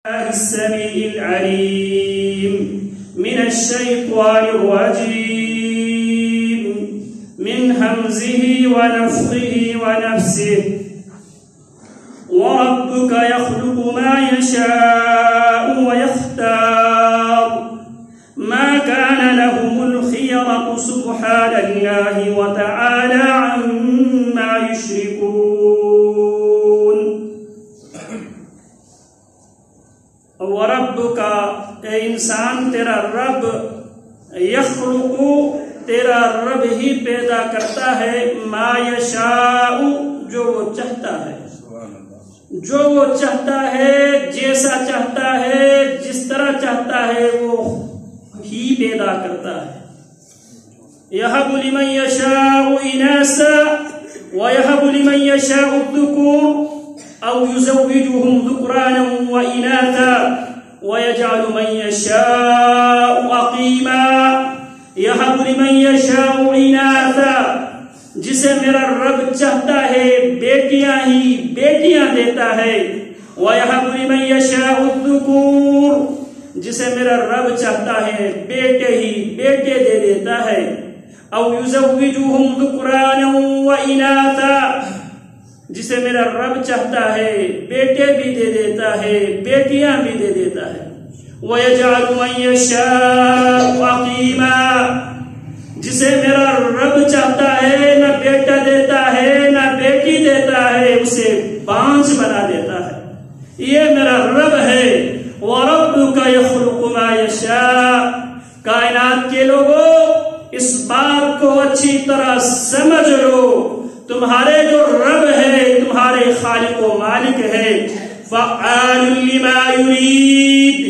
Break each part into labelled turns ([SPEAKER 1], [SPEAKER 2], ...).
[SPEAKER 1] السميع العليم من الشيطان الرجيم من همزه ونفخه ونفسه وربك يخلق ما يشاء ويختار ما كان لهم الخيرة سبحان الله وتعالى عما يشركون. وربک اے انسان تیرا رب یخلق تیرا رب ہی پیدا کرتا ہے ما یشاء جو وہ چاہتا ہے، جو وہ چاہتا ہے، جیسا چاہتا ہے، جس طرح چاہتا ہے وہ ہی پیدا کرتا ہے. یہب لمن یشاء اناثا ویہب لمن یشاء الذکور أو يزوجهم ذكرانا وإناثا ويجعل من يشاء عقيما يهب لمن يشاء إناثا جسے میرا رب چاہتا ہے بیٹیاں ہی بیٹیاں دیتا ہے، وَيَهَبُ لِمَن يَشَاءُ الذُّكُورَ جسے میرا رب چاہتا ہے بیٹے ہی بیٹے دے دیتا ہے، أَوْ يُزَوِّجُهُمْ ذُكْرَانًا وَإِنَاثًا جسے میرا رب چاہتا ہے بیٹے بھی دے دیتا ہے بیٹیاں بھی دے دیتا ہے. وَيَجْعَلُ مَن يَشَاءُ عَقِيمًا جسے میرا رب چاہتا ہے نہ بیٹا دیتا ہے نہ بیٹی دیتا ہے، اسے بانجھ بنا دیتا ہے. یہ میرا رب ہے. وَرَبُّكَ يَخْلُقُ مَا يَشَاءُ کائنات کے لوگوں اس بات کو اچھی طرح سمجھ لو، تمہارے جو رب ہے تمہارے خالق و مالک ہے. فعال لما یرید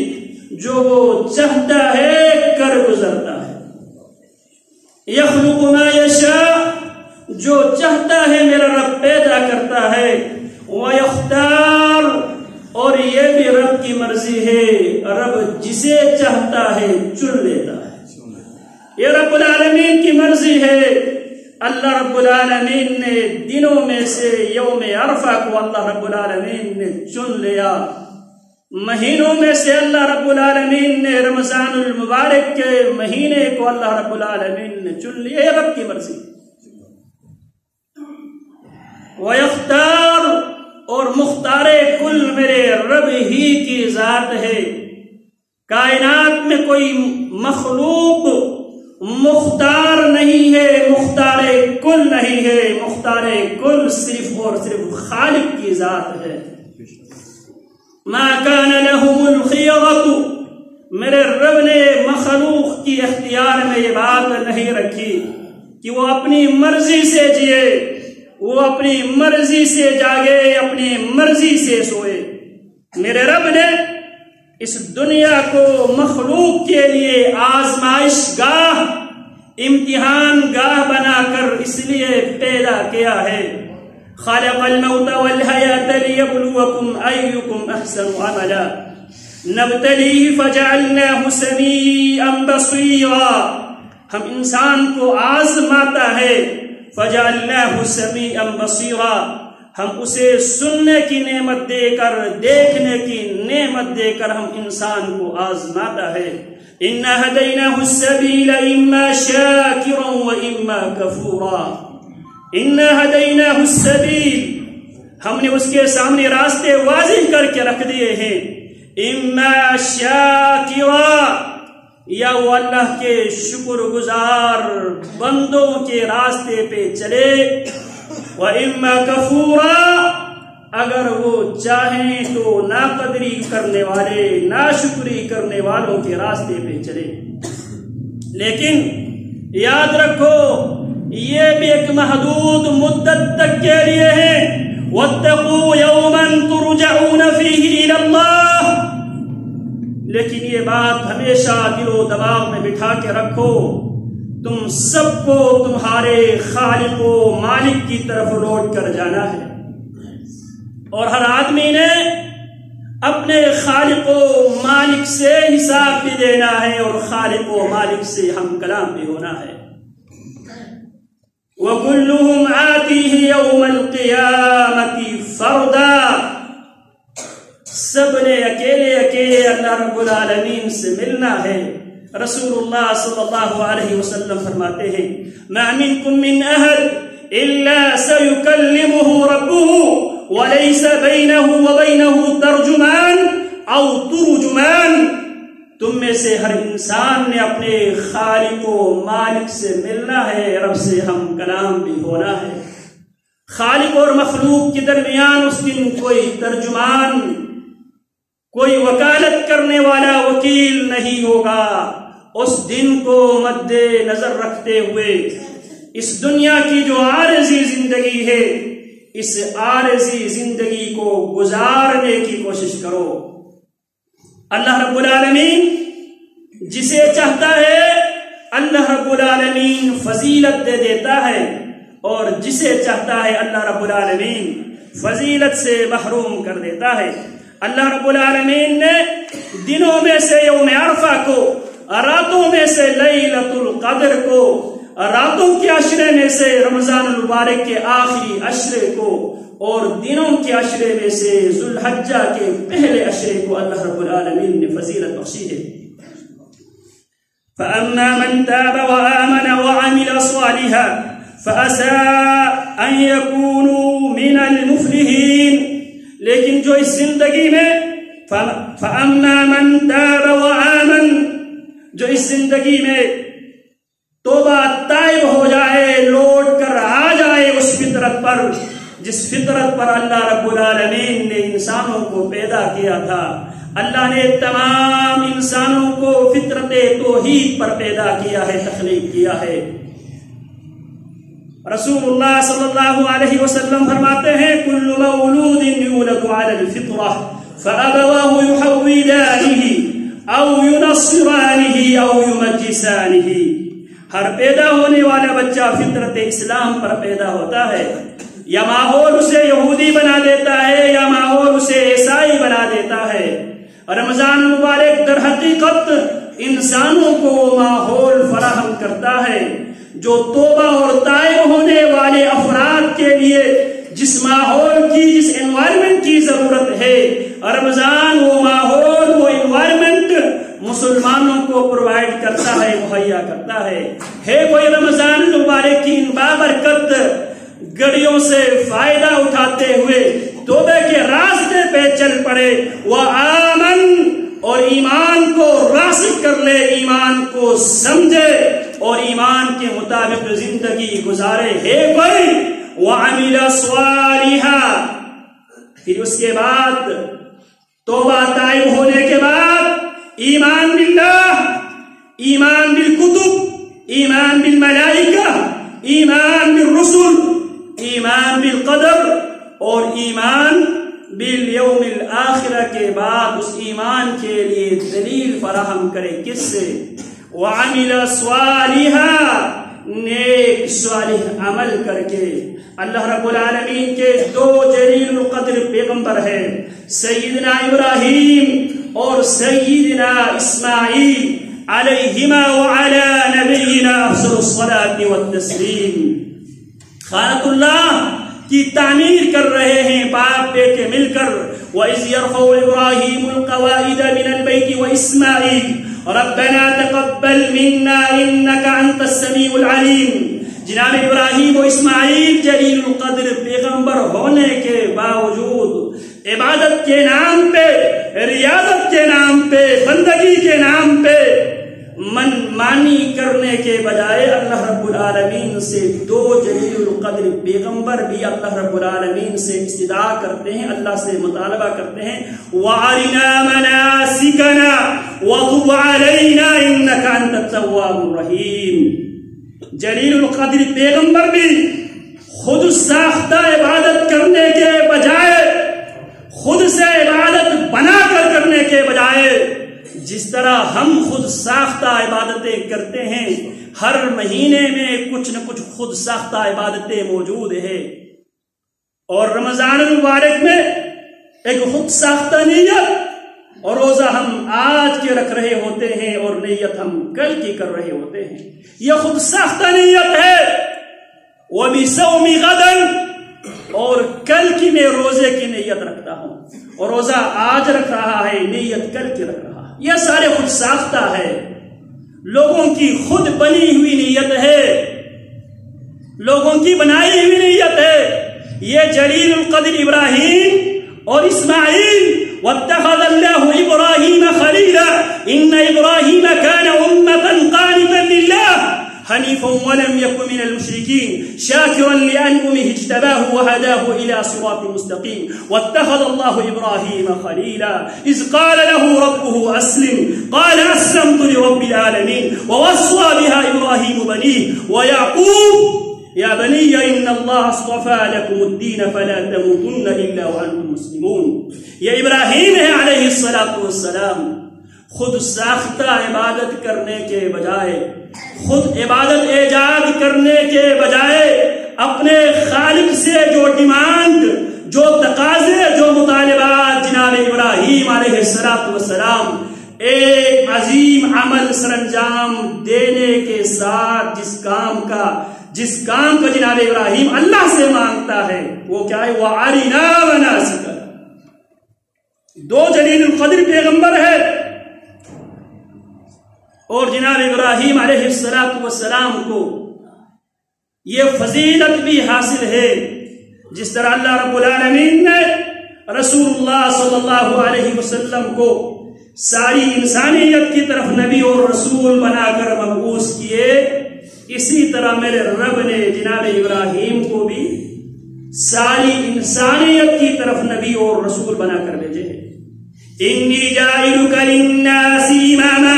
[SPEAKER 1] جو وہ چاہتا ہے کر گزرتا ہے. یخلق ما یشاء جو چاہتا ہے میرا رب پیدا کرتا ہے. ویختار اور یہ بھی رب کی مرضی ہے، رب جسے چاہتا ہے چن لیتا ہے. یہ رب العالمین کی مرضی ہے. اللہ رب العالمین نے دنوں میں سے یوم عرفہ کو اللہ رب العالمین نے چن لیا، مہینوں میں سے اللہ رب العالمین نے رمضان المبارک کے مہینے کو اللہ رب العالمین نے چن لیا. یہ رب کی مرضی. وَيَخْتَارُ اور مختار کل میرے رب ہی کی ذات ہے. کائنات میں کوئی مخلوق مختار نہیں ہے، مختار کل نہیں ہے. مختار کل صرف اور صرف خالق کی ذات ہے. ما کان لهم الخیرۃ میرے رب نے مخلوق کی اختیار میں یہ بات نہیں رکھی کہ وہ اپنی مرضی سے جیے، وہ اپنی مرضی سے جاگے، اپنی مرضی سے سوئے. میرے رب نے اس دنیا کو مخلوق کے لیے آزمائش گاہ، امتحان گاہ بنا کر اس لیے پیدا کیا ہے. خلق الموت والحیاة لیبلوکم ایکم احسن عملا نبتلیہ فجعلناہ سمیعا بصیرا ہم انسان کو آزماتا ہے. فجعلناہ سمیعا بصیرا ہم اسے سننے کی نعمت دے کر، دیکھنے کی نعمت دے کر ہم انسان کو آزماتا ہے. اِنَّا هَدَيْنَاهُ السَّبِيلَ إِمَّا شَاكِرًا وَإِمَّا كَفُورًا اِنَّا هَدَيْنَاهُ السَّبِيلَ ہم نے اس کے سامنے راستے واضح کر کے رکھ دیے ہیں. اِمَّا شَاكِرًا یا وہ اللہ کے شکر گزار بندوں کے راستے پہ چلے، وَإِمَّا كَفُورًا اگر وہ چاہیں تو ناقدری کرنے والے، ناشکری کرنے والوں کے راستے پہ چلے. لیکن یاد رکھو یہ بھی ایک محدود مدت تک کے لیے ہے. وَاتَّقُوا يَوْمًا تُرْجَعُونَ فِيهِ إِلَى اللَّهِ لیکن یہ بات ہمیشہ دل و دماغ میں بٹھا کے رکھو، تم سب کو تمہارے خالق و مالک کی طرف لوٹ کر جانا ہے. اور ہر آدمی نے اپنے خالق و مالک سے حساب بھی دینا ہے اور خالق و مالک سے ہم کلام بھی ہونا ہے. وَكُلُّهُمْ آتِيهِ يَوْمَ الْقِيَامَةِ فَرْدًا سب نے اکیلے اکیلے اللہ رب العالمین سے ملنا ہے۔ رسول اللہ صلی اللہ علیہ وسلم فرماتے ہیں ما منکم من احد الا سیکلمہ ربہ وليس بينه وبينه ترجمان او ترجمان، تم میں سے ہر انسان نے اپنے خالق و مالک سے ملنا ہے، رب سے ہم کلام بھی ہونا ہے۔ خالق اور مخلوق کے درمیان اس دن کوئی ترجمان، کوئی وکالت کرنے والا وکیل نہیں ہوگا۔ اس دن کو مد نظر رکھتے ہوئے اس دنیا کی جو عارضی زندگی ہے، اس عارضی زندگی کو گزارنے کی کوشش کرو۔ اللہ رب العالمین جسے چاہتا ہے اللہ رب العالمین فضیلت دے دیتا ہے، اور جسے چاہتا ہے اللہ رب العالمین فضیلت سے محروم کر دیتا ہے۔ اللہ رب العالمین نے دنوں میں سے یوم عرفہ کو، راتوں میں سے لیلۃ القدر کو، راتوں کے عشرے میں سے رمضان المبارک کے آخری عشرے کو، اور دنوں کے عشرے میں سے ذو الحجہ کے پہلے عشرے کو اللہ رب العالمین نے فضیلت بخشی ہے۔ فَأَمَّا مَن تَابَ وَآمَنَ وَعَمِلَ صَالِحًا فَعَسَىٰ أَن يَكُونُوا مِنَ الْمُفْلِحِينَ، لیکن جو اس زندگی میں فَأَمَّا مَن تَابَ وَآمَنَ، جو اس زندگی میں توبہ تائب ہو جائے، لوٹ کر آ جائے اس فطرت پر جس فطرت پر اللہ رب العالمین نے انسانوں کو پیدا کیا تھا۔ اللہ نے تمام انسانوں کو فطرت توحید پر پیدا کیا ہے، تخلیق کیا ہے۔ رسول اللہ صلی اللہ علیہ وسلم فرماتے ہیں کل مولود یولد علی الفطرہ فابواہ یحودانہ او ینصرانہ او یمجسانہ، ہر پیدا ہونے والا بچہ فطرت اسلام پر پیدا ہوتا ہے، یا ماحول اسے یہودی بنا دیتا ہے یا ماحول اسے عیسائی بنا دیتا ہے۔ رمضان مبارک در حقیقت انسانوں کو ماحول فراہم کرتا ہے جو توبہ اور تائب ہونے والے افراد کے لیے جس ماحول کی، جس انوائرمنٹ کی ضرورت ہے، رمضان وہ ماحول، وہ انوائرمنٹ مسلمانوں کو پرووائڈ کرتا ہے، مہیا کرتا ہے کوئی رمضان مبارک کی ان بابرکت گڑیوں سے فائدہ اٹھاتے ہوئے توبہ کے راستے پہ چل پڑے، وہ آمن، اور ایمان کو راسخ کر لے، ایمان کو سمجھے اور ایمان کے مطابق زندگی گزارے، ہے کوئی وعمل صالحا، پھر اس کے بعد توبہ تائب ہونے کے بعد ایمان باللہ، ایمان بالکتب، ایمان بالملائکہ، ایمان بالرسل، ایمان بالقدر اور ایمان بالیوم الآخرہ کے بعد اس ایمان کے لیے دلیل فراہم کرے، کس سے؟ وعمل صالحا، نیک صالح عمل کر کے۔ اللہ رب العالمین کے دو جلیل القدر پیغمبر ہیں، سیدنا ابراہیم اور سیدنا اسماعیل علیہما وعلی نبینا افضل الصلاة والتسلیم، خانۃ اللہ کی تعمیر کر رہے ہیں باپ بیٹے مل کر۔ وَإِذْ يَرْفَعُ إِبْرَاهِيمُ الْقَوَاعِدَ مِنَ الْبَيْتِ وَإِسْمَاعِيلُ رَبَّنَا تَقَبَّلْ مِنَّا إِنَّكَ أَنْتَ السَّمِيعُ الْعَلِيمُ۔ جناب ابراہیم و اسماعیل جلیل القدر پیغمبر ہونے کے باوجود عبادت کے نام پہ، ریاضت کے نام پہ، بندگی کے نام پہ من مانی کرنے کے بجائے اللہ رب العالمین سے دو جلیل القدر پیغمبر بھی اللہ رب العالمین سے استدعا کرتے ہیں، اللہ سے مطالبہ کرتے ہیں وَأَرِنَا مَنَاسِكَنَا وَتُبْ عَلَيْنَا إِنَّكَ أَنْتَ التَّوَّابُ الرَّحِيمُ۔ جلیل القدر پیغمبر بھی خود ساختہ عبادت کرنے کے بجائے، خود سے عبادت بنا کر کرنے کے بجائے، جس طرح ہم خود ساختہ عبادتیں کرتے ہیں، ہر مہینے میں کچھ نہ کچھ خود ساختہ عبادتیں موجود ہیں، اور رمضان المبارک میں ایک خود ساختہ نیت، اور روزہ ہم آج کے رکھ رہے ہوتے ہیں اور نیت ہم کل کی کر رہے ہوتے ہیں، یہ خود ساختہ نیت ہے۔ وَبِصَوْمِ غَدًا، اور کل کی میں روزے کی نیت رکھتا ہوں، اور روزہ آج رکھ رہا ہے، نیت کل کی رکھ رہا ہے۔ یہ سارے خود ساختہ ہے، لوگوں کی خود بنی ہوئی نیت ہے، لوگوں کی بنائی ہوئی نیت ہے۔ یہ جلیل القدر ابراہیم اور اسماعیل، واتخذ اللہ ابراہیم خلیلا ان ابراہیم کان امۃ قانتا للہ حنیفا ولم یکن من المشرکین شاکرا لانعمه اجتباہ وہداہ الى صراط مستقیم واتخذ اللہ ابراہیم خلیلا اذ قال له ربه اسلم قال اسلمت لرب العالمین ووصى بها ابراہیم بنیہ ویعقوب یا بنی ان اللہ اصطفى لكم الدین فلا تموتن الا وانتم مسلمون۔ یہ ابراہیم ہے علیہ السلام، خود ساختہ عبادت کرنے کے بجائے، خود عبادت ایجاد کرنے کے بجائے، اپنے خالق سے جو ڈیمانڈ، جو تقاضے، جو مطالبات جناب ابراہیم علیہ السلام ایک عظیم عمل سر انجام دینے کے ساتھ جس کام کا جناب ابراہیم اللہ سے مانگتا ہے وہ کیا ہے؟ وَأَرِنَا مَنَاسِكَنَا۔ دو جلیل القدر پیغمبر ہے اور جناب ابراہیم علیہ السلام کو یہ فضیلت بھی حاصل ہے، جس طرح اللہ رب العالمین نے رسول اللہ صلی اللہ علیہ وسلم کو ساری انسانیت کی طرف نبی اور رسول بنا کر مبعوث کیے، اسی طرح میرے رب نے جناب ابراہیم کو بھی ساری انسانیت کی طرف نبی اور رسول بنا کر بھیجے ہیں۔ انی جاعلک للناس اماما،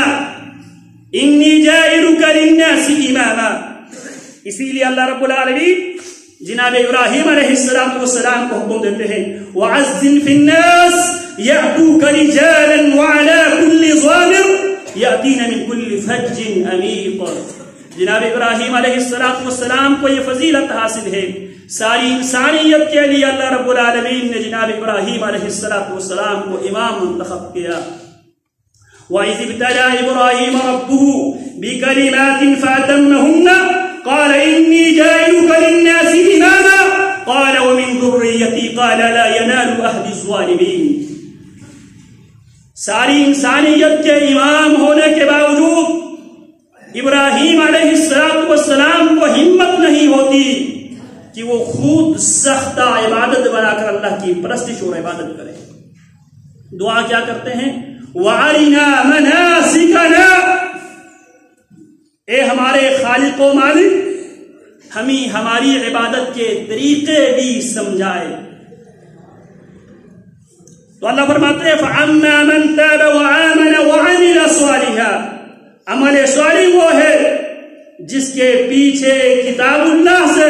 [SPEAKER 1] انی جاعلک للناس اماما۔ اسی لیے اللہ رب العالمین جناب ابراہیم علیہ السلام کو حکم دیتے ہیں وَعَزِّمْ فِي النَّاسِ يَأْتُوكَ رِجَالًا وَعَلَى كُلِّ ضَامِرٍ يَأْتِينَ مِنْ كُلِّ فَجٍّ عَمِيقٍ۔ جناب ابراہیم علیہ السلام کو یہ فضیلت حاصل ہے، ساری انسانیت کے لیے اللہ رب العالمین نے جناب ابراہیم علیہ السلام کو امام منتخب کیا۔ وَإِذِ ابْتَلَىٰ إِبْرَاهِيمَ رَبُّهُ بِكَلِمَاتٍ فَأَتَمَّهُنَّ قال إني جاعلك للناس إماما قال ومن ذريتي قال لا ينال أهل الظالمين۔ ساری انسانیت کے امام ہونے کے باوجود ابراہیم علیہ السلام کو ہمت نہیں ہوتی کہ وہ خود سختہ عبادت بنا کر اللہ کی پرستش اور عبادت کرے۔ دعا کیا کرتے ہیں؟ وَأَرِنَا مَنَاسِكَنَا، اے ہمارے خالق و مالک ہمیں ہماری عبادت کے طریقے بھی سمجھائے۔ تو اللہ فرماتے ہیں فَأَمَّا مَن تَابَ وَآمَنَ وَعَمِلَ صَالِحًا، عمل صالح وہ ہے جس کے پیچھے کتاب اللہ سے،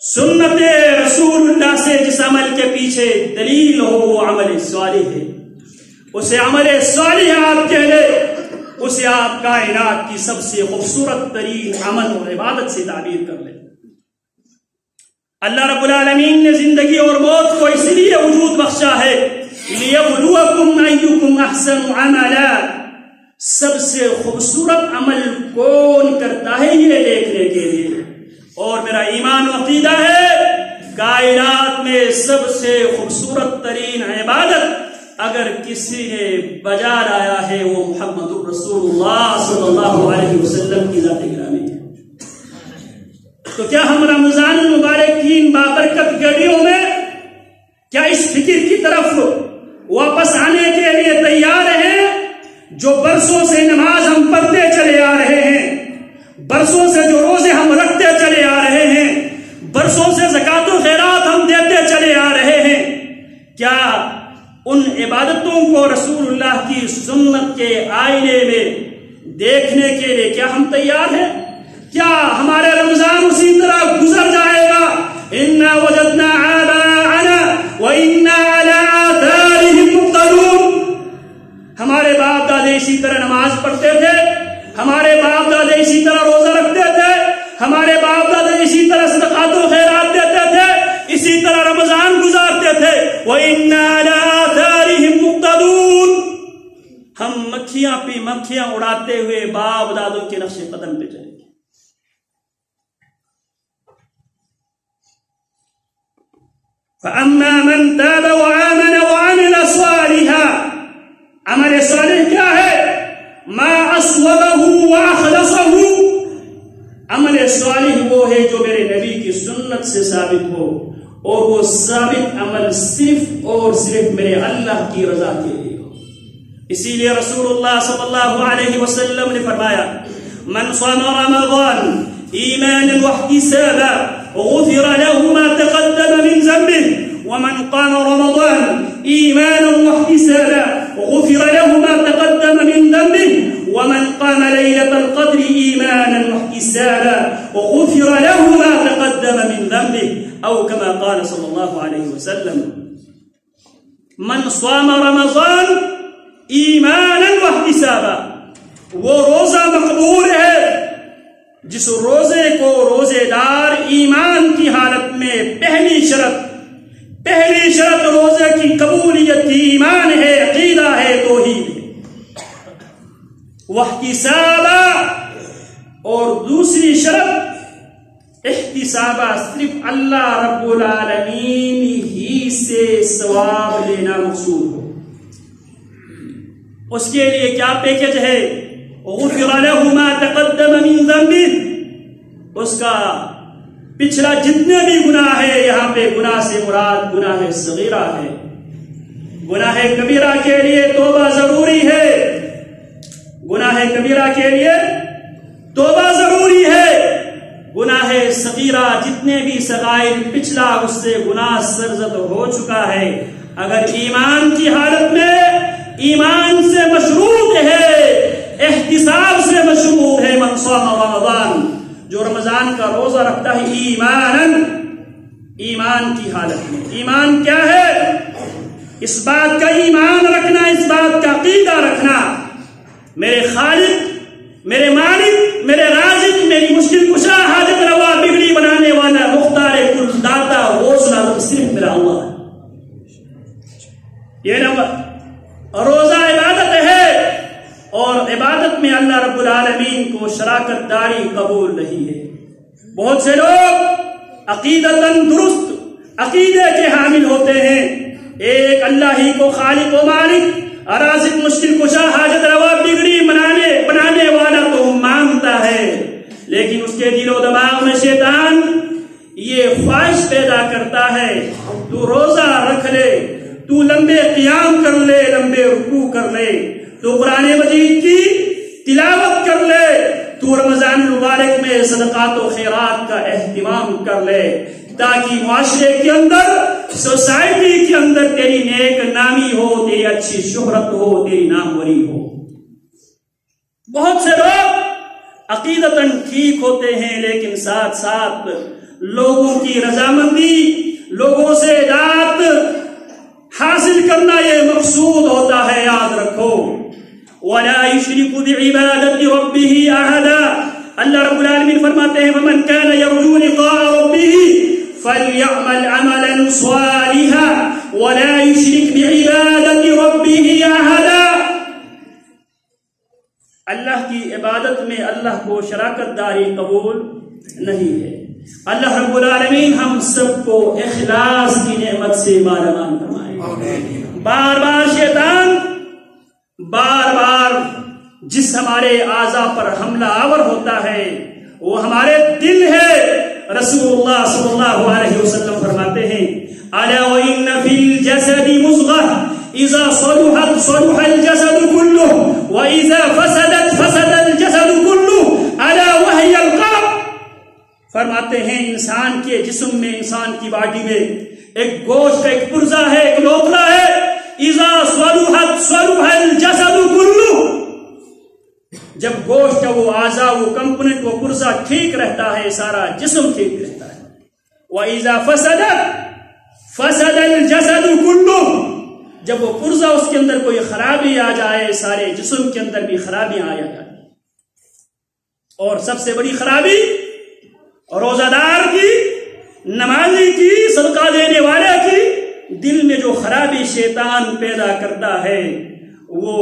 [SPEAKER 1] سنت رسول اللہ سے جس عمل کے پیچھے دلیل ہو وہ عمل صالح ہے۔ اسے عمل صالح آپ کہہ لے، اسے آپ کائنات کی سب سے خوبصورت ترین عمل اور عبادت سے تعبیر کر لیں۔ اللہ رب العالمین نے زندگی اور موت کو اس لیے وجود بخشا ہے لِيَبْلُوَكُمْ أَيُّكُمْ أَحْسَنُ عَمَلًا، سب سے خوبصورت عمل کون کرتا ہے یہ دیکھنے کے لیے۔ اور میرا ایمان و عقیدہ ہے کائنات میں سب سے خوبصورت ترین عبادت اگر کسی نے بجا لایا ہے وہ محمد الرسول اللہ صلی اللہ علیہ وسلم کی ذات گرامی ہے۔ تو کیا ہم رمضان المبارک کی ان بابرکت گھڑیوں میں کیا اس فکر کی طرف واپس آنے کے لیے تیار ہیں؟ جو برسوں سے نماز ہم پڑھتے چلے آ رہے ہیں، برسوں سے جو روزے ہم رکھتے چلے آ رہے ہیں، برسوں سے زکوٰۃ و خیرات ہم دیتے چلے آ رہے ہیں، کیا ان عبادتوں کو رسول اللہ کی سنت کے آئینے میں دیکھنے کے لیے کیا ہم تیار ہیں؟ کیا ہمارے رمضان اسی طرح گزر جائے گا؟ اِنَّا وَجَدْنَا آبَاءَنَا وَإِنَّا عَلَىٰ آثَارِهِمْ مُقْتَدُونَ۔ ہمارے باپ دادے اسی طرح نماز پڑھتے تھے، ہمارے باپ دادے اسی طرح روزہ رکھتے تھے، ہمارے باپ دادے اسی طرح صدقات و خیرات دیتے تھے، اسی طرح رمضان گزارتے تھے۔ وَإِنَّا عَلَىٰ آثَارِهِمْ مُقْتَدُونَ۔ ہم مکھیاں پہ مکھیاں اڑاتے ہوئے باپ دادوں کے نقش قدم پہ چلیں گے۔ فَأَمَّا مَنْ تَابَ وَآمَنَ وَعَمِلَ صَالِحًا، عمل صالح کیا ہے؟ مَا أَصْوَبَهُ وَأَخْلَصَهُ، عمل صالح وہ ہے جو میرے نبی کی سنت سے ثابت ہو، اور وہ ثابت عمل صرف اور صرف میرے اللہ کی رضا کے لیے ہو۔ اسی لیے رسول اللہ صلی اللہ علیہ وسلم نے فرمایا من صام رمضان ایمانا واحتسابا غفر له ما تقدم من ذنبه ومن قام رمضان ایمانا واحتسابا غفر له ما تقدم من ذنبه ومن قام ليلة القدر ایمانا واحتسابا غفر له ما تقدم من ذنبه او كما قال صلی اللہ علیہ وسلم من صام رمضان ایمانا واحتسابا، وہ روزہ مقبول ہے جس روزے کو روزے دار ایمان کی حالت میں پہلی شرط روزے کی قبولیت کی ایمان ہے، عقیدہ ہے، توحید ہے، واحتسابا، اور دوسری شرط احتسابا، صرف اللہ رب العالمین ہی سے ثواب لینا مقصود ہو۔ اس کے لیے کیا پیکج ہے؟ غفر له ما تقدم من ذنبه، اس کا پچھلا جتنے بھی گناہ ہے، یہاں پہ گناہ سے مراد گناہ صغیرہ ہے، گناہ کبیرہ کے لیے توبہ ضروری ہے، گناہ کبیرہ کے لیے توبہ ضروری ہے، گناہ صغیرہ جتنے بھی صغائر پچھلا اس سے گناہ سرزد ہو چکا ہے، اگر ایمان کی حالت میں ایمان سے مشروط ہے، احتساب سے مشروط ہے، من صام رمضان، جو رمضان کا روزہ رکھتا ہے ایمان کی حالت میں۔ ایمان کیا ہے؟ اس بات کا ایمان رکھنا، اس بات کا عقیدہ رکھنا میرے خالق، میرے مالک، میرے رازق، میری مشکل کشا، حاجت روا، بگڑی بنانے والا، مختار کل، داتا، غوث العظم صرف میرا اللہ ہے۔ یہ روزہ عبادت ہے، اور عبادت میں اللہ رب العالمین کو شراکت داری قبول نہیں ہے۔ بہت سے لوگ عقیدتاً درست عقیدے کے حامل ہوتے ہیں، ایک اللہ ہی کو خالق و مالک، رازق، مشکل کشا، حاجت روا، بگڑی بنانے والا تو مانتا ہے، لیکن اس کے دل و دماغ میں شیطان یہ خواہش پیدا کرتا ہے تو روزہ رکھ لے، تو لمبے قیام کر لے، لمبے رکوع کر لے، تو قرآن مجید کی تلاوت کر لے، تو رمضان المبارک میں صدقات و خیرات کا اہتمام کر لے، تاکہ معاشرے کے اندر، سوسائٹی کے اندر تیری نیک نامی ہو، تیری اچھی شہرت ہو، تیری ناموری ہو۔ بہت سے لوگ عقیدتاً ٹھیک ہوتے ہیں، لیکن ساتھ ساتھ لوگوں کی رضامندی، لوگوں سے اطاعت حاصل کرنا یہ مقصود ہوتا ہے، یاد رکھو۔ وَلَا يُشْرِكُ بِعِبَادَةِ رَبِّهِ أَحَدًا، اللہ رب العالمین فرماتے ہیں وَمَنْ كَانَ يَرْجُو لِقَاءَ رَبِّهِ فَلْيَعْمَلْ عَمَلًا صَالِحًا وَلَا يُشْرِكْ بِعِبَادَةِ رَبِّهِ أَحَدًا۔ اللہ کی عبادت میں اللہ کو شراکت داری قبول نہیں ہے۔ اللہ رب العالمین ہم سب کو اخلاص کی نعمت سے مالامال فرمائے۔ بار بار شیطان جس ہمارے اعضاء پر حملہ آور ہوتا ہے وہ ہمارے دل ہے۔ رسول اللہ صلی اللہ علیہ وسلم فرماتے ہیں الا وان فی الجسد مضغہ اذا صلحت صلح الجسد كله واذا فسدت فسد الجسد كله الا وهي القلب۔ فرماتے ہیں انسان کے جسم میں، انسان کی باڈی میں ایک گوشت کا ایک پرزہ ہے، ایک لوتھڑا ہے، اذا صلحت صلح الجسد كله، جب گوشت کا وہ اعضاء، وہ کمپوننٹ، وہ پرزہ ٹھیک رہتا ہے، سارا جسم ٹھیک رہتا ہے۔ واذا فسدت فسد الجسد كله، جب وہ پرزہ اس کے اندر کوئی خرابی آ جائے، سارے جسم کے اندر بھی خرابیاں آ جائیں۔ اور سب سے بڑی خرابی روزہ دار کی، نمازی کی، صدقہ دینے والے کی دل میں جو خرابی شیطان پیدا کرتا ہے وہ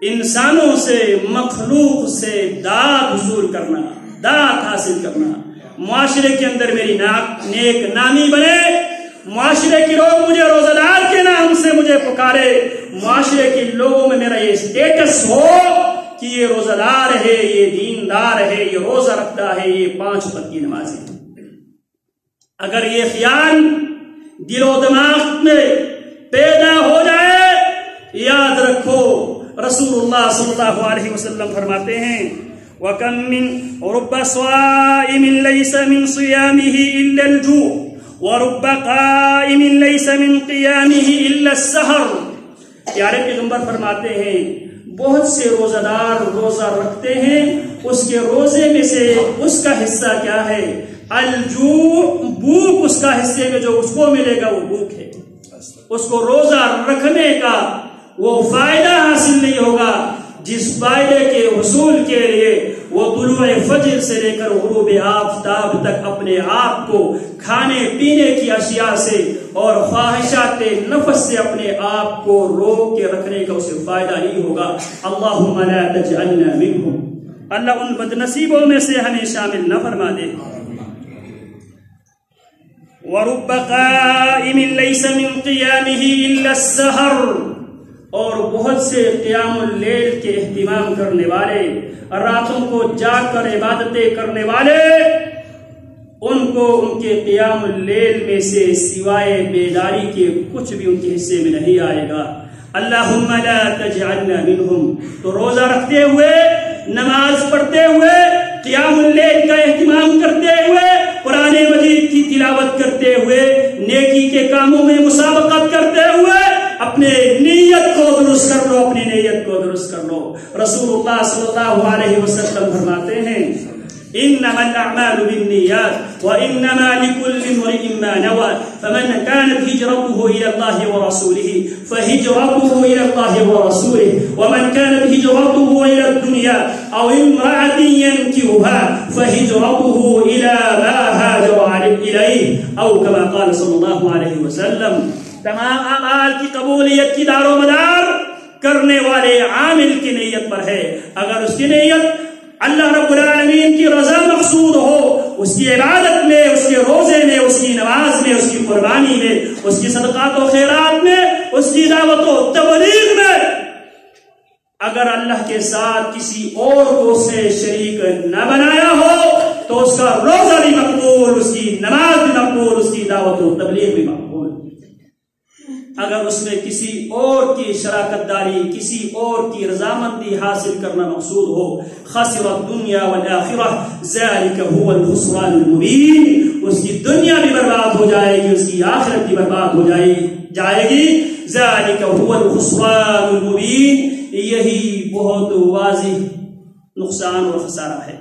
[SPEAKER 1] انسانوں سے، مخلوق سے داد حصول کرنا، داد حاصل کرنا، معاشرے کے اندر میری نیک نامی بنے، معاشرے کے لوگ مجھے روزہ دار کے نام سے مجھے پکارے، معاشرے کے لوگوں میں میرا یہ اسٹیٹس ہو کہ یہ روزہ دار ہے، یہ دیندار ہے، یہ روزہ رکھتا ہے، یہ 5 وقت کی نمازی ہے۔ اگر یہ خیال دل و دماغ میں پیدا ہو جائے، یاد رکھو رسول اللہ صلی اللہ علیہ وسلم فرماتے ہیں وَكَمْ مِنْ رُبَّ صَائِمٍ لَيْسَ مِنْ صِيَامِهِ إِلَّا الْجُوعُ وَرُبَّ قَائِمٍ لَيْسَ مِنْ قِيَامِهِ إِلَّا السَّحَرُ۔ پیارے پیغمبر فرماتے ہیں بہت سے روزہ دار روزہ رکھتے ہیں، اس کے روزے میں سے اس کا حصہ کیا ہے؟ الجوع، بھوک اس کا حصے میں جو اس کو ملے گا وہ بھوک ہے۔ اس کو روزہ رکھنے کا وہ فائدہ حاصل نہیں ہوگا جس فائدے کے حصول کے لیے وہ طلوع فجر سے لے کر غروب آفتاب تک اپنے آپ کو کھانے پینے کی اشیاء سے اور خواہشات نفس سے اپنے آپ کو روک کے رکھنے کا اسے فائدہ نہیں ہوگا۔ اللہم لا تجعلنا منہم، اللہ ان بد نصیبوں میں سے ہمیں شامل نہ فرما دے۔ وَرُبَّ قَائِمٍ لَيْسَ مِنْ قِيَامِهِ إِلَّا السَّحَرُ، اور بہت سے قیام اللیل کے اہتمام کرنے والے، راتوں کو جاگ کر عبادتیں کرنے والے، ان کو ان کے قیام اللیل میں سے سوائے بیداری کے کچھ بھی ان کے حصے میں نہیں آئے گا۔ اللہم لا تجعلنا منہم، تو روزہ رکھتے ہوئے، نماز پڑھتے ہوئے، قیام اللیل کا اہتمام کرتے ہوئے، قرآن مجید کی تلاوت کرتے ہوئے، نیکی کے کاموں میں مسابقت کرتے ہوئے اپنے نیت کو درست کر لو، اپنی نیت کو درست کر لو۔ رسول اللہ صلی اللہ علیہ وسلم فرماتے ہیں انما الاعمال بالنیات وانما لكل امرئ ما نوى فمن كانت هجرته الى الله ورسوله فهجرته الى الله ورسوله ومن كانت هجرته الى الدنيا او امرأة ينكحها فهجرته الى ما هاجر اليه او كما قال صلی اللہ علیہ وسلم۔ تمام اعمال کی قبولیت کی دار و مدار کرنے والے عامل کی نیت پر ہے۔ اگر اس کی نیت اللہ رب العالمین کی رضا مقصود ہو، اس کی عبادت میں، اس کے روزے میں، اس کی نماز میں، اس کی قربانی میں، اس کی صدقات و خیرات میں، اس کی دعوت و تبلیغ میں، اگر اللہ کے ساتھ کسی اور کو سے شریک نہ بنایا ہو تو اس کا روزہ بھی مقبول، اس کی نماز بھی مقبول، اس کی دعوت و تبلیغ بھی مقبول۔ اگر اس میں کسی اور کی شراکت داری، کسی اور کی رضامندی حاصل کرنا مقصود ہو، خسر الدنیا والآخرہ ذلک هو الخسران المبین، اس کی دنیا بھی برباد ہو جائے گی، اس کی آخرت بھی برباد ہو جائے گی۔ ذلک هو الخسران المبین، یہی بہت واضح نقصان اور خسارہ ہے۔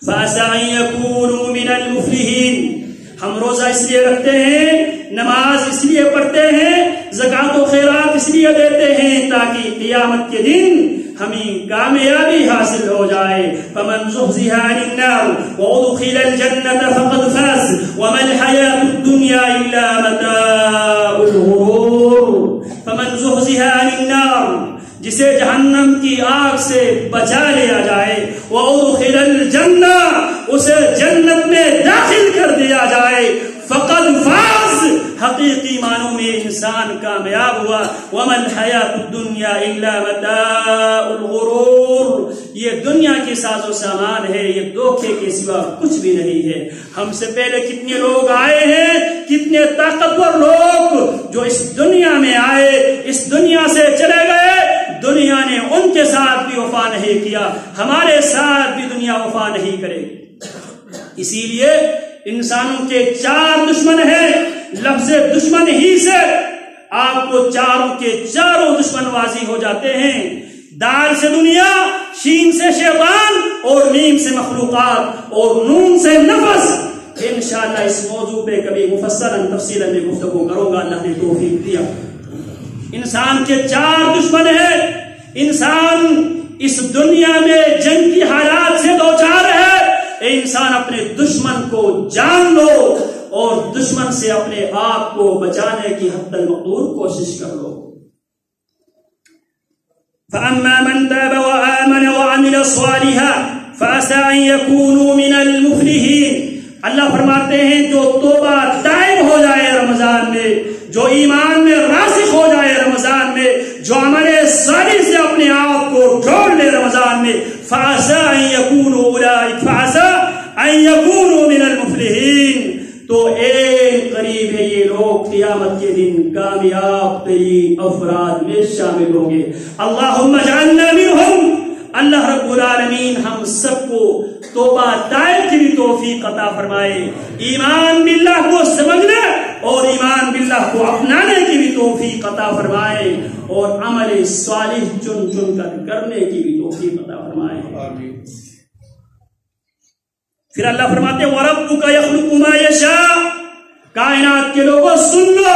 [SPEAKER 1] فَعَسَىٰ أَن يَكُونُوا مِنَ الْمُفْلِحِينَ، ہم روزہ اس لیے رکھتے ہیں، نماز اس لیے پڑھتے ہیں، زکوٰۃ و خیرات اس لیے دیتے ہیں تاکہ قیامت کے دن ہمیں کامیابی حاصل ہو جائے۔ فَمَنْ زُحْزِحَ عَنِ النَّارِ وَأُدْخِلَ الْجَنَّةَ فَقَدْ فَازَ وَمَا الْحَيَاةُ الدُّنْيَا إِلَّا مَتَاعُ الْغُرُورِ۔ فَمَنْ زُحْزِحَ عَنِ النَّارِ، جسے جہنم کی آگ سے بچا لیا جائے، وَأُدْخِلَ الْجَنَّةَ، اسے جنت میں داخل کر دیا جائے، فقد فاز، حقیقی معنوں میں انسان کامیاب ہوا۔ وَمَا الْحَيَاةُ الدُّنْيَا إِلَّا مَتَاعُ الْغُرُورِ، یہ دنیا کی ساز و سامان ہے، یہ دھوکے کے سوا کچھ بھی نہیں ہے۔ ہم سے پہلے کتنے لوگ آئے ہیں، کتنے طاقتور لوگ جو اس دنیا میں آئے، اس دنیا سے چلے گئے، دنیا نے ان کے ساتھ بھی وفا نہیں کیا، ہمارے ساتھ بھی دنیا وفا نہیں کرے گی۔ اسی لیے انسانوں کے 4 دشمن ہیں، لفظ دشمن ہی سے آپ کو چاروں کے چاروں دشمن واضح ہو جاتے ہیں۔ دال سے دنیا، شین سے شیطان، اور میم سے مخلوقات، اور نون سے نفس۔ انشاءاللہ اس موضوع پہ کبھی مفصلاً تفصیلاً میں گفتگو کروں گا، اللہ نے توفیق دیا۔ انسان کے 4 دشمن ہیں۔ انسان اس دنیا میں جنگ کی حالات سے دوچار ہے۔ انسان اپنے دشمن کو جان لو اور دشمن سے اپنے آپ کو بچانے کی حد المقدور کوشش کر لو۔ فَأَمَّا مَنْ تَابَ وَآمَنَ وَعَمِلَ صَالِحًا فَعَسَىٰ أَن يَكُونُوا مِنَ الْمُفْلِحِينَ، اللہ فرماتے ہیں جو توبہ دائم ہو جائے رمضان میں، جو ایمان میں راسخ ہو جائے رمضان میں، جو عمل صالح سے اپنے آپ کو جوڑ لے رمضان میں، فعسى ان يكونوا اولئك فعسى ان يكونوا من المفلحين، تو ایک قریب ہے یہ لوگ قیامت کے دن کامیاب ترین افراد میں شامل ہوں گے۔ اللہم اجعلنا منہم، اللہ رب العالمین ہم سب کو توبہ دائم کی بھی توفیق عطا فرمائے، ایمان باللہ کو سمجھنے اور ایمان باللہ کو اپنانے کی بھی توفیق عطا فرمائے، اور عمل صالح چن چن کر کرنے کی بھی توفیق عطا فرمائے۔ آمین۔ پھر اللہ فرماتے ہیں وَرَبُّكَ يَخْلُقُ مَا يَشَاءُ، کائنات کے لوگوں سن لو،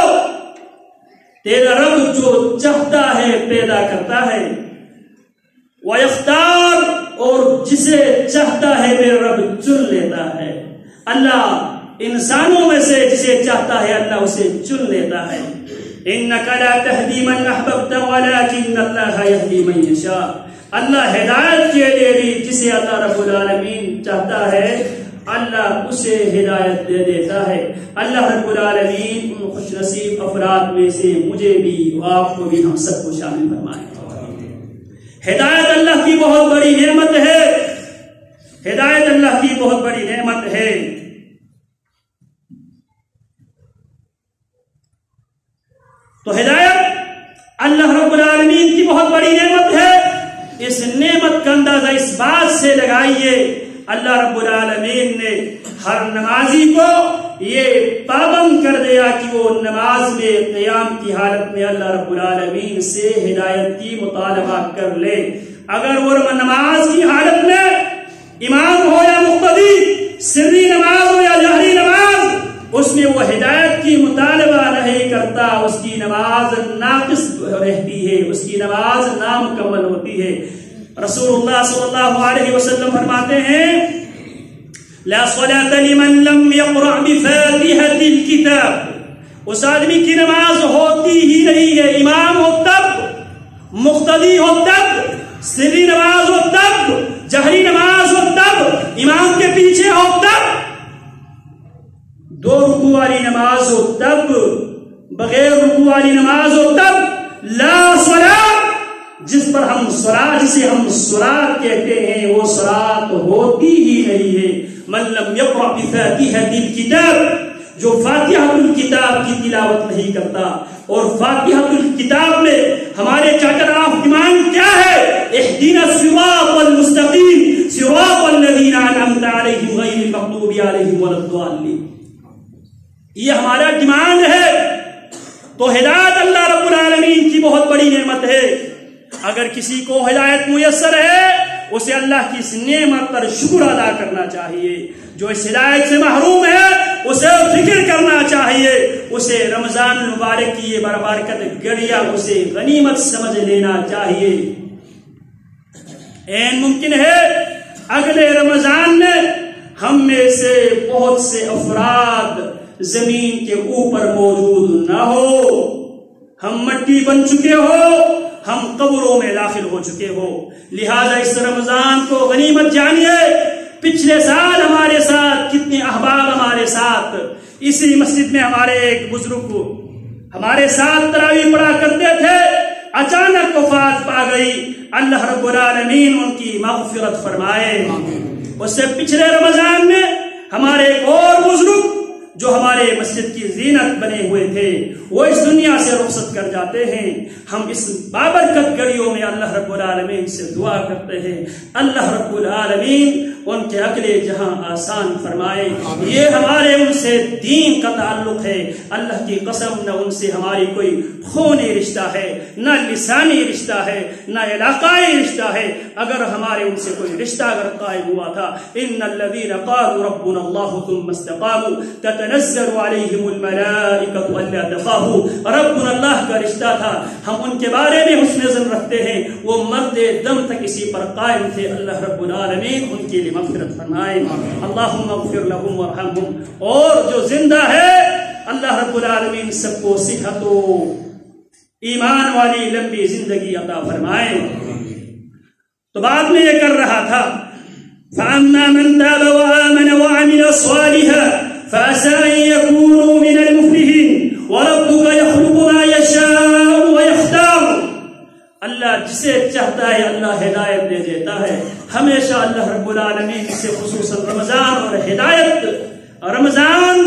[SPEAKER 1] تیرا رب جو چاہتا ہے پیدا کرتا ہے، وَيَخْتَارُ، اور جسے چاہتا ہے میرا رب چن لیتا ہے۔ اللہ انسانوں میں سے جسے چاہتا ہے اللہ اسے چن لیتا ہے۔ إِنَّكَ لَا تَهْدِي مَنْ أَحْبَبْتَ وَلَكِنَّ اللَّهَ يَهْدِي مَنْ يَشَاءُ، اللہ ہدایت کے لیے بھی جسے اللہ رب العالمین چاہتا ہے اللہ اسے ہدایت دے دیتا ہے۔ اللہ رب العالمین ان خوش نصیب افراد میں سے مجھے بھی آپ کو بھی ہم سب کو شامل فرمائے۔ ہدایت اللہ کی بہت بڑی نعمت ہے، ہدایت اللہ کی بہت بڑی نعمت ہے۔ تو ہدایت اللہ رب العالمین کی بہت بڑی نعمت ہے۔ اس نعمت کا اندازہ اس بات سے لگائیے اللہ رب العالمین نے ہر نمازی کو یہ پابند کر دیا کہ وہ نماز میں قیام کی حالت میں اللہ رب العالمین سے ہدایت کی مطالبہ کر لے۔ اگر وہ نماز کی حالت میں امام ہو یا مقتدی، سری نماز ہو یا جہری نماز، اس میں وہ ہدایت کی مطالبہ نہیں کرتا، اس کی نماز ناقص رہتی ہے، اس کی نماز نامکمل ہوتی ہے۔ رسول اللہ صلی اللہ علیہ وسلم فرماتے ہیں لا صلاة لمن لم يقرأ بفاتحة الكتاب، اس آدمی کی نماز ہوتی ہی نہیں ہے، امام ہو تب، مقتدی ہو تب، سری نماز ہو تب، جہری نماز ہو تب، امام کے پیچھے ہو تب، دو رکوع والی نماز ہو تب، بغیر رکوع والی نماز ہو تب، لا صلاة، جس پر ہم صلاۃ، جسے ہم صلاۃ کہتے ہیں، وہ صلاۃ ہوتی ہی نہیں ہے۔ من لم یقرأ بفاتحة الکتاب، جو فاتحۃ الکتاب کی تلاوت نہیں کرتا، اور فاتحۃ الکتاب میں ہمارے چارٹر آف ڈیمانڈ کیا ہے؟ اہدنا الصراط المستقیم صراط الذین انعمت علیہم غیر المغضوب علیہم ولا الضالین، یہ ہمارا ڈیمانڈ ہے۔ تو ہدایت اللہ رب العالمین کی بہت بڑی نعمت ہے۔ اگر کسی کو ہدایت میسر ہے اسے اللہ کی اس نعمت پر شکر ادا کرنا چاہیے، جو اس ہدایت سے محروم ہے اسے فکر کرنا چاہیے، اسے رمضان المبارک کی یہ بربرکت گڑیا اسے غنیمت سمجھ لینا چاہیے۔ این ممکن ہے اگلے رمضان میں ہم میں سے بہت سے افراد زمین کے اوپر موجود نہ ہو، ہم مٹی بن چکے ہو، ہم قبروں میں داخل ہو چکے ہو، لہذا اس رمضان کو غنیمت جانیے۔ پچھلے سال ہمارے ساتھ کتنے احباب ہمارے ساتھ اسی مسجد میں ہمارے ایک بزرگ ہمارے ساتھ تراویح پڑھا کرتے تھے، اچانک وفات پا گئی، اللہ رب العالمین ان کی مغفرت فرمائے۔ اس سے پچھلے رمضان میں ہمارے ایک اور بزرگ جو ہمارے مسجد کی زینت بنے ہوئے تھے وہ اس دنیا سے رخصت کر جاتے ہیں۔ ہم اس بابرکت گھڑیوں میں اللہ رب العالمین سے دعا کرتے ہیں اللہ رب العالمین ان کے اگلے جہاں آسان فرمائے۔ یہ ہمارے ان سے دین کا تعلق ہے، اللہ کی قسم نہ ان سے ہماری کوئی خونی رشتہ ہے، نہ لسانی رشتہ ہے، نہ علاقائی رشتہ ہے۔ اگر ہمارے ان سے کوئی رشتہ اگر قائم ہوا تھا، ان الذین قالوا ربنا اللہ ثم استقاموا تتنزل علیہم الملائکۃ الا تخافوا، ربنا اللہ کا رشتہ تھا، ہم ان کے بارے میں حسن ظن رکھتے ہیں، وہ مرد دم تک اسی پر قائم تھے۔ اللہ رب العالمین ان کے لیے مغفرت فرمائے، اللہم اغفر لهم وارحمهم، اور جو زندہ ہے اللہ رب العالمین سب کو صحت و ایمان والی لمبی زندگی عطا فرمائے۔ تو بعد میں یہ کر رہا تھا فأما من تاب وآمن وعمل صالحا فعسى أن يكونوا من المفلحين وربك يخلق ما يشاء ويختار. اللہ جسے چاہتا ہے اللہ ہدایت دے دیتا ہے. ہمیشہ اللہ رب العالمین سے خصوصاً رمضان اور ہدایت، رمضان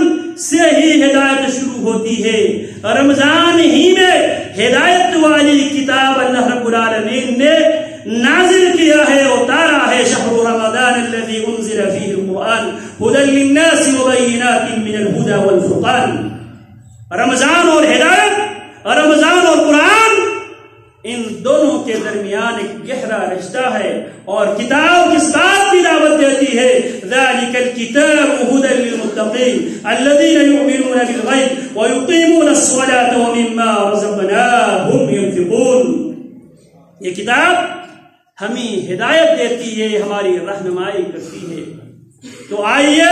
[SPEAKER 1] سے ہی ہدایت شروع ہوتی ہے. رمضان ہی میں ہدایت والی کتاب اللہ رب العالمین نے نازل کیا ہے، اتارا ہے. شہر رمضان الذي انزل فيه القرآن هدى للناس وبينات من الهدى والفرقان. رمضان اور ہدایت، رمضان اور قرآن، ان دونوں کے درمیان ایک گہرا رشتہ ہے. اور کتاب کس بات کی دعوت دیتی ہے؟ ذالک الکتاب ھدی للمتقین الذین یؤمنون بالغیب ویقیمون الصلاة ومما رزقناہم ینفقون. یہ کتاب ہمیں ہدایت دیتی ہے، ہماری رہنمائی کرتی ہے. تو آئیے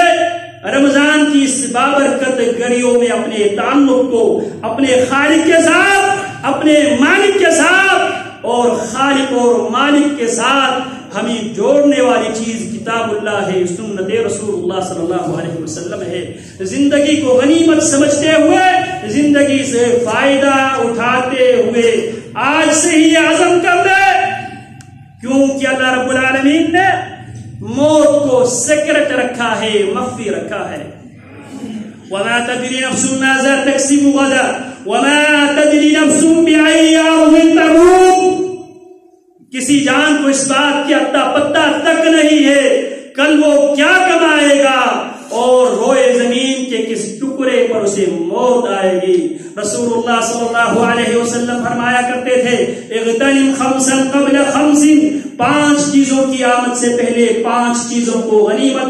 [SPEAKER 1] رمضان کی اس بابرکت گھڑیوں میں اپنے تعلق کو اپنے خالق کے ساتھ، اپنے مالک کے ساتھ، اور خالق اور مالک کے ساتھ ہمیں جوڑنے والی چیز کتاب اللہ ہے، سنت رسول اللہ صلی اللہ علیہ وسلم ہے. زندگی کو غنیمت سمجھتے ہوئے، زندگی سے فائدہ اٹھاتے ہوئے آج سے ہی عزم کر دے، کیونکہ اللہ رب العالمین نے موت کو سیکرٹ رکھا ہے، مخفی رکھا ہے. وما تدری نفس ماذا تکسب غدا وما تدری نفس بأي أرض تموت. کسی جان کو اس بات کی اتا پتہ تک نہیں ہے کل وہ کیا کمائے گا اور روئے زمین کے کس ٹکڑے پر اسے موت آئے گی. رسول اللہ صلی اللہ علیہ وسلم فرمایا کرتے تھے اغتنم خمسا قبل خمس، 5 چیزوں کی آمد سے پہلے 5 چیزوں کو غنیمت